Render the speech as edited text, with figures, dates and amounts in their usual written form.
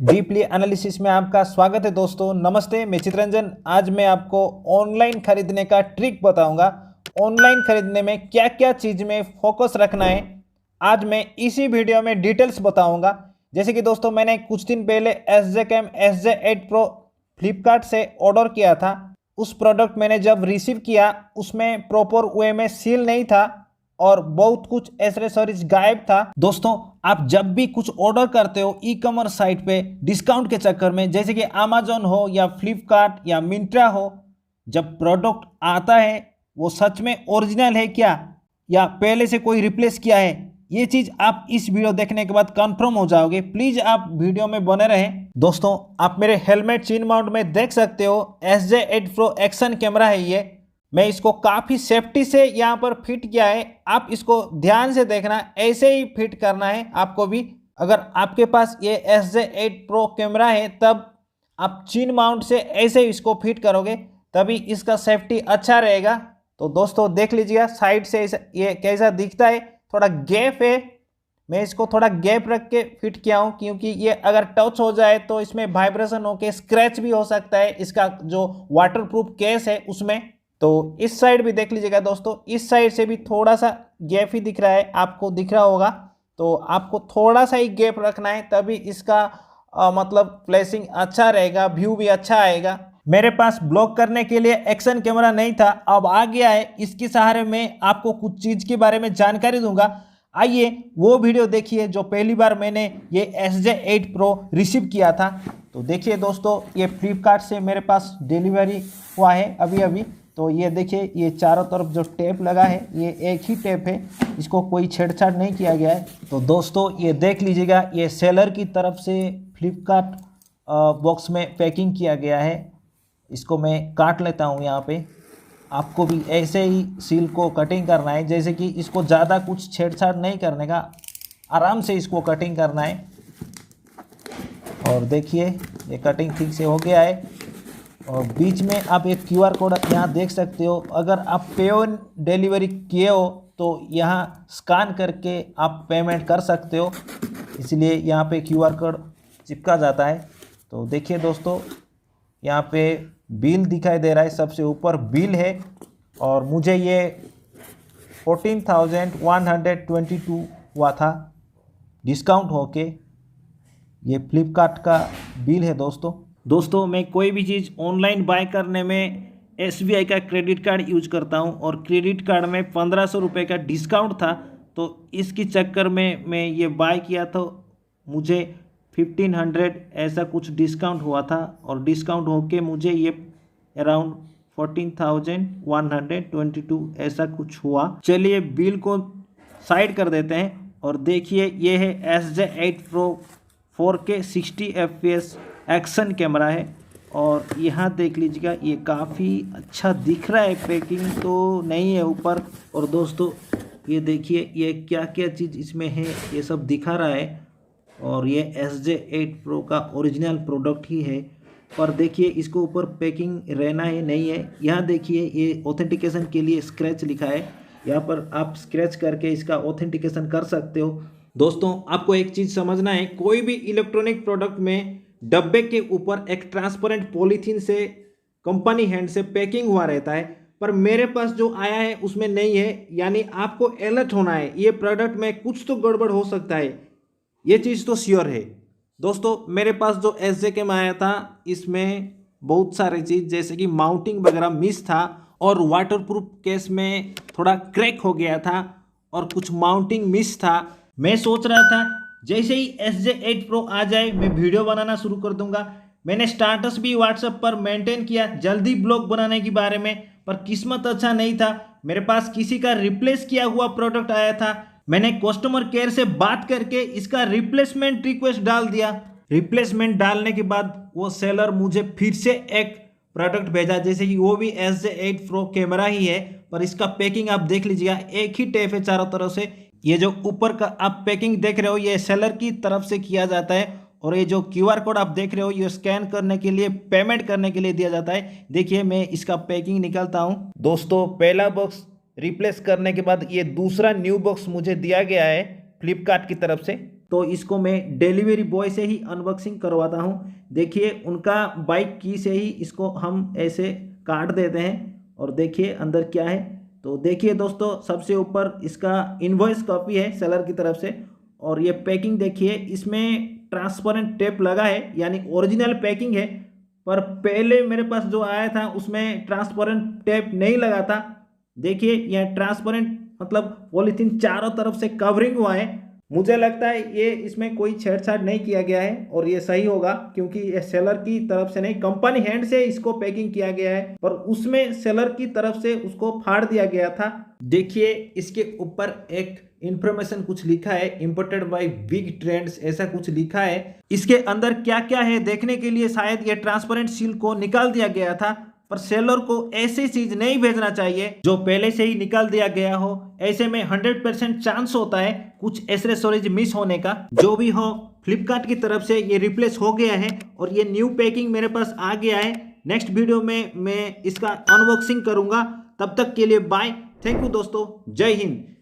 Deeply analysis में आपका स्वागत है दोस्तों। नमस्ते, मैं चित्रंजन। आज मैं आपको ऑनलाइन खरीदने का ट्रिक बताऊंगा। ऑनलाइन खरीदने में क्या क्या चीज़ में फोकस रखना है, आज मैं इसी वीडियो में डिटेल्स बताऊंगा। जैसे कि दोस्तों, मैंने कुछ दिन पहले SJCAM SJ8PRO फ्लिपकार्ट से ऑर्डर किया था। उस प्रोडक्ट मैंने जब रिसीव किया उसमें प्रॉपर वे में सील नहीं था और बहुत कुछ एक्सेसरीज गायब था। दोस्तों, आप जब भी कुछ ऑर्डर करते हो ई कॉमर्स साइट पे डिस्काउंट के चक्कर में, जैसे कि अमेजोन हो या फ्लिपकार्ट या मिंत्रा हो, जब प्रोडक्ट आता है वो सच में ओरिजिनल है क्या या पहले से कोई रिप्लेस किया है, ये चीज़ आप इस वीडियो देखने के बाद कंफर्म हो जाओगे। प्लीज़ आप वीडियो में बने रहें। दोस्तों, आप मेरे हेलमेट चेन माउंट में देख सकते हो SJ8PRO एक्शन कैमरा है। ये मैं इसको काफ़ी सेफ्टी से यहाँ पर फिट किया है। आप इसको ध्यान से देखना, ऐसे ही फिट करना है आपको भी। अगर आपके पास ये SJ8PRO कैमरा है तब आप चेन माउंट से ऐसे ही इसको फिट करोगे, तभी इसका सेफ्टी अच्छा रहेगा। तो दोस्तों देख लीजिएगा साइड से ये कैसा दिखता है, थोड़ा गैप है। मैं इसको थोड़ा गैप रख के फिट किया हूँ क्योंकि ये अगर टच हो जाए तो इसमें वाइब्रेशन होके स्क्रैच भी हो सकता है, इसका जो वाटरप्रूफ केस है उसमें। तो इस साइड भी देख लीजिएगा दोस्तों, इस साइड से भी थोड़ा सा गैप ही दिख रहा है, आपको दिख रहा होगा। तो आपको थोड़ा सा ही गैप रखना है, तभी इसका मतलब प्लेसिंग अच्छा रहेगा, व्यू भी अच्छा आएगा। मेरे पास ब्लॉक करने के लिए एक्शन कैमरा नहीं था, अब आ गया है। इसके सहारे में आपको कुछ चीज़ के बारे में जानकारी दूंगा। आइए वो वीडियो देखिए जो पहली बार मैंने ये SJ8PRO रिसीव किया था। तो देखिए दोस्तों, ये फ्लिपकार्ट से मेरे पास डिलीवरी हुआ है अभी। तो ये देखिए, ये चारों तरफ जो टेप लगा है ये एक ही टेप है, इसको कोई छेड़छाड़ नहीं किया गया है। तो दोस्तों ये देख लीजिएगा, ये सेलर की तरफ से फ्लिपकार्ट बॉक्स में पैकिंग किया गया है। इसको मैं काट लेता हूँ यहाँ पे। आपको भी ऐसे ही सील को कटिंग करना है, जैसे कि इसको ज़्यादा कुछ छेड़छाड़ नहीं करने का, आराम से इसको कटिंग करना है। और देखिए ये कटिंग ठीक से हो गया है। और बीच में आप एक QR कोड यहाँ देख सकते हो। अगर आप पे ऑन डिलीवरी किए हो तो यहाँ स्कैन करके आप पेमेंट कर सकते हो, इसलिए यहाँ पे QR कोड चिपका जाता है। तो देखिए दोस्तों, यहाँ पे बिल दिखाई दे रहा है, सबसे ऊपर बिल है। और मुझे ये 14,122 हुआ था डिस्काउंट होके। ये फ्लिपकार्ट का बिल है दोस्तों, मैं कोई भी चीज़ ऑनलाइन बाय करने में SBI का क्रेडिट कार्ड यूज करता हूं और क्रेडिट कार्ड में 1500 रुपये का डिस्काउंट था। तो इसके चक्कर में मैं ये बाय किया, तो मुझे 1500 ऐसा कुछ डिस्काउंट हुआ था और डिस्काउंट होके मुझे ये अराउंड 14,122 ऐसा कुछ हुआ। चलिए बिल को साइड कर देते हैं और देखिए ये है SJ8PRO 4K 60 FPS action camera है। और यहाँ देख लीजिएगा, ये काफ़ी अच्छा दिख रहा है, पैकिंग तो नहीं है ऊपर। और दोस्तों ये देखिए, ये क्या क्या चीज़ इसमें है ये सब दिखा रहा है। और ये SJ8PRO का ओरिजिनल प्रोडक्ट ही है। पर देखिए इसको ऊपर पैकिंग रहना है नहीं है। यहाँ देखिए ये ऑथेंटिकेशन के लिए स्क्रैच लिखा है, यहाँ पर आप स्क्रैच करके इसका ऑथेंटिकेशन कर सकते हो। दोस्तों आपको एक चीज़ समझना है, कोई भी इलेक्ट्रॉनिक प्रोडक्ट में डब्बे के ऊपर एक ट्रांसपेरेंट पॉलीथीन से कंपनी हैंड से पैकिंग हुआ रहता है, पर मेरे पास जो आया है उसमें नहीं है। यानी आपको अलर्ट होना है, ये प्रोडक्ट में कुछ तो गड़बड़ हो सकता है, ये चीज़ तो श्योर है। दोस्तों मेरे पास जो SJCAM आया था इसमें बहुत सारी चीज़, जैसे कि माउंटिंग वगैरह मिस था और वाटरप्रूफ केस में थोड़ा क्रैक हो गया था और कुछ माउंटिंग मिस था। मैं सोच रहा था जैसे ही SJ8PRO आ जाए मैं वीडियो बनाना शुरू कर दूंगा। मैंने स्टाटस भी व्हाट्सएप पर मेंटेन किया जल्दी ब्लॉग बनाने के बारे में, पर किस्मत अच्छा नहीं था, मेरे पास किसी का रिप्लेस किया हुआ प्रोडक्ट आया था। मैंने कस्टमर केयर से बात करके इसका रिप्लेसमेंट रिक्वेस्ट डाल दिया। रिप्लेसमेंट डालने के बाद वो सेलर मुझे फिर से एक प्रोडक्ट भेजा, जैसे कि वो भी SJ8PRO कैमरा ही है, पर इसका पैकिंग आप देख लीजिएगा, एक ही टेप है चारों तरफ से। ये जो ऊपर का आप पैकिंग देख रहे हो ये सेलर की तरफ से किया जाता है, और ये जो QR कोड आप देख रहे हो ये स्कैन करने के लिए, पेमेंट करने के लिए दिया जाता है। देखिए मैं इसका पैकिंग निकालता हूँ। दोस्तों पहला बॉक्स रिप्लेस करने के बाद ये दूसरा न्यू बॉक्स मुझे दिया गया है फ्लिपकार्ट की तरफ से। तो इसको मैं डिलीवरी बॉय से ही अनबॉक्सिंग करवाता हूँ। देखिए उनका बाइक की से ही इसको हम ऐसे काट देते हैं और देखिए अंदर क्या है। तो देखिए दोस्तों, सबसे ऊपर इसका इनवॉइस कॉपी है सेलर की तरफ से, और ये पैकिंग देखिए, इसमें ट्रांसपेरेंट टेप लगा है यानी ओरिजिनल पैकिंग है। पर पहले मेरे पास जो आया था उसमें ट्रांसपेरेंट टेप नहीं लगा था। देखिए यह ट्रांसपेरेंट मतलब पॉलीथीन चारों तरफ से कवरिंग हुआ है। मुझे लगता है ये इसमें कोई छेड़छाड़ नहीं किया गया है और ये सही होगा, क्योंकि ये सेलर की तरफ से नहीं, कंपनी हैंड से इसको पैकिंग किया गया है, पर उसमें सेलर की तरफ से उसको फाड़ दिया गया था। देखिए इसके ऊपर एक इंफॉर्मेशन कुछ लिखा है, इंपोर्टेड बाय बिग ट्रेंड्स, ऐसा कुछ लिखा है। इसके अंदर क्या क्या है देखने के लिए शायद ये ट्रांसपेरेंट सील को निकाल दिया गया था, पर सेलर को ऐसी चीज नहीं भेजना चाहिए जो पहले से ही निकाल दिया गया हो। ऐसे में 100% चांस होता है कुछ एक्सेसरीज मिस होने का। जो भी हो, फ्लिपकार्ट की तरफ से ये रिप्लेस हो गया है और ये न्यू पैकिंग मेरे पास आ गया है। नेक्स्ट वीडियो में मैं इसका अनबॉक्सिंग करूंगा। तब तक के लिए बाय, थैंक यू दोस्तों, जय हिंद।